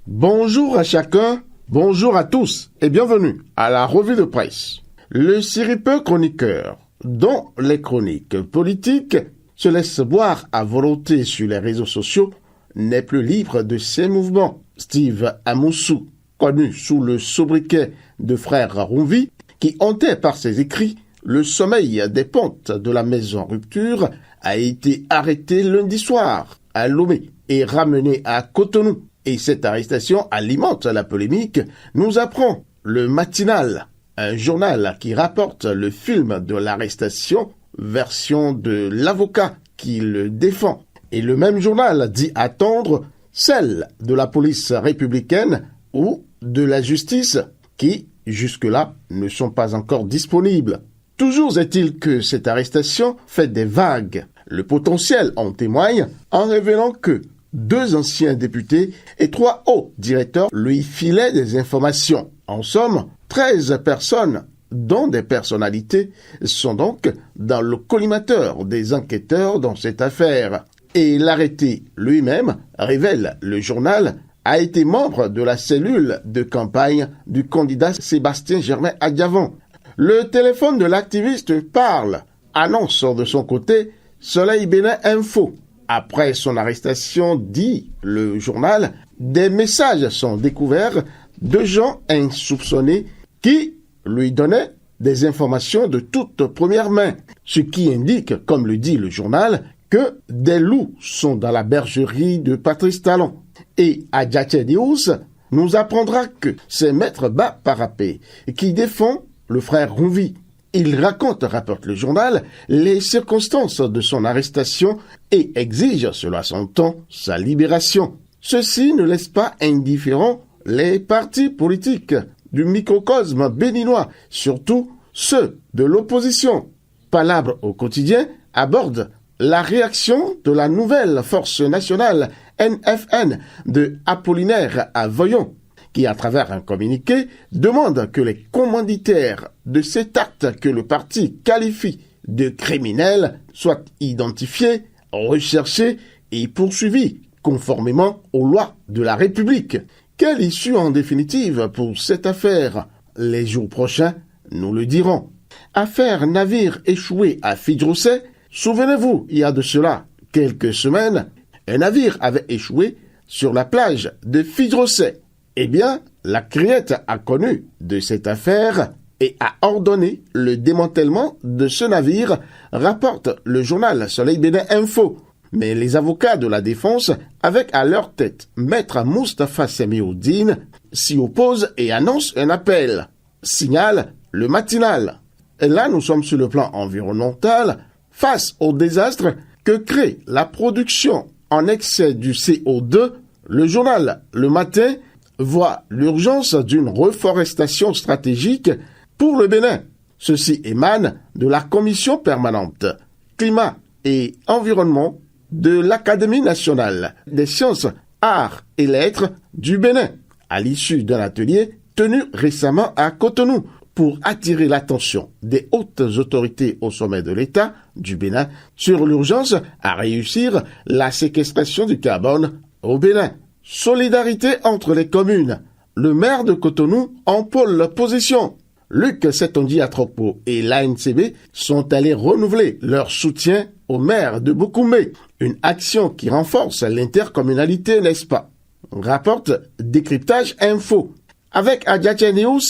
Bonjour à chacun, bonjour à tous et bienvenue à la revue de presse. Le siripeux chroniqueur, dont les chroniques politiques se laissent boire à volonté sur les réseaux sociaux, n'est plus libre de ses mouvements. Steve Amoussou, connu sous le sobriquet de frère Rumvi, qui hantait par ses écrits le sommeil des pontes de la maison Rupture, a été arrêté lundi soir à Lomé et ramené à Cotonou. Et cette arrestation alimente la polémique, nous apprend le Matinal, un journal qui rapporte le film de l'arrestation, version de l'avocat qui le défend. Et le même journal dit attendre celle de la police républicaine ou de la justice qui, jusque-là, ne sont pas encore disponibles. Toujours est-il que cette arrestation fait des vagues. Le potentiel en témoigne en révélant que 2 anciens députés et 3 hauts directeurs lui filaient des informations. En somme, 13 personnes, dont des personnalités, sont donc dans le collimateur des enquêteurs dans cette affaire. Et l'arrêté lui-même, révèle le journal, a été membre de la cellule de campagne du candidat Sébastien Germain Adiavant. Le téléphone de l'activiste parle, annonce de son côté Soleil Bénin Info. Après son arrestation, dit le journal, des messages sont découverts de gens insoupçonnés qui lui donnaient des informations de toute première main, ce qui indique, comme le dit le journal, que des loups sont dans la bergerie de Patrice Talon. Et Adjache Deus nous apprendra que c'est Maître Ba Parapé qui défend le frère Rumvi. Il raconte, rapporte le journal, les circonstances de son arrestation et exige, cela s'entend, sa libération. Ceci ne laisse pas indifférents les partis politiques du microcosme béninois, surtout ceux de l'opposition. Palabre au quotidien aborde la réaction de la nouvelle force nationale NFN de Apollinaire à Voyon, qui, à travers un communiqué, demande que les commanditaires de cet acte que le parti qualifie de criminel soient identifiés, recherchés et poursuivis, conformément aux lois de la République. Quelle issue en définitive pour cette affaire? Les jours prochains nous le dirons. Affaire navire échoué à Fidjrosset. Souvenez-vous, il y a de cela quelques semaines, un navire avait échoué sur la plage de Fidjrosset. Eh bien, la criette a connu de cette affaire et a ordonné le démantèlement de ce navire, rapporte le journal Soleil Bénin Info. Mais les avocats de la défense, avec à leur tête Maître Moustapha Semioudine, s'y opposent et annoncent un appel. Signale le Matinal. Et là, nous sommes sur le plan environnemental, face au désastre que crée la production en excès du CO2, le journal Le Matin voit l'urgence d'une reforestation stratégique pour le Bénin. Ceci émane de la Commission permanente Climat et Environnement de l'Académie nationale des sciences, arts et lettres du Bénin, à l'issue d'un atelier tenu récemment à Cotonou pour attirer l'attention des hautes autorités au sommet de l'État du Bénin sur l'urgence à réussir la séquestration du carbone au Bénin. Solidarité entre les communes. Le maire de Cotonou en pôle position. Luc Setondi Atropo et l'ANCB sont allés renouveler leur soutien au maire de Boukoumé. Une action qui renforce l'intercommunalité, n'est-ce pas? Rapporte Décryptage Info. Avec Adjache News,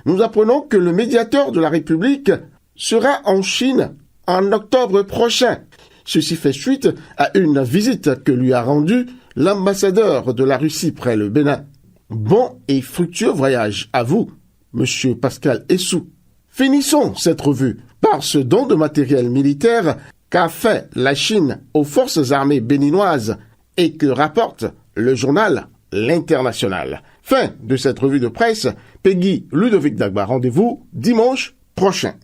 nous apprenons que le médiateur de la République sera en Chine en octobre prochain. Ceci fait suite à une visite que lui a rendue l'ambassadeur de la Russie près le Bénin. Bon et fructueux voyage à vous, Monsieur Pascal Essou. Finissons cette revue par ce don de matériel militaire qu'a fait la Chine aux forces armées béninoises et que rapporte le journal L'International. Fin de cette revue de presse. Peggy Ludovic Dagba, rendez-vous dimanche prochain.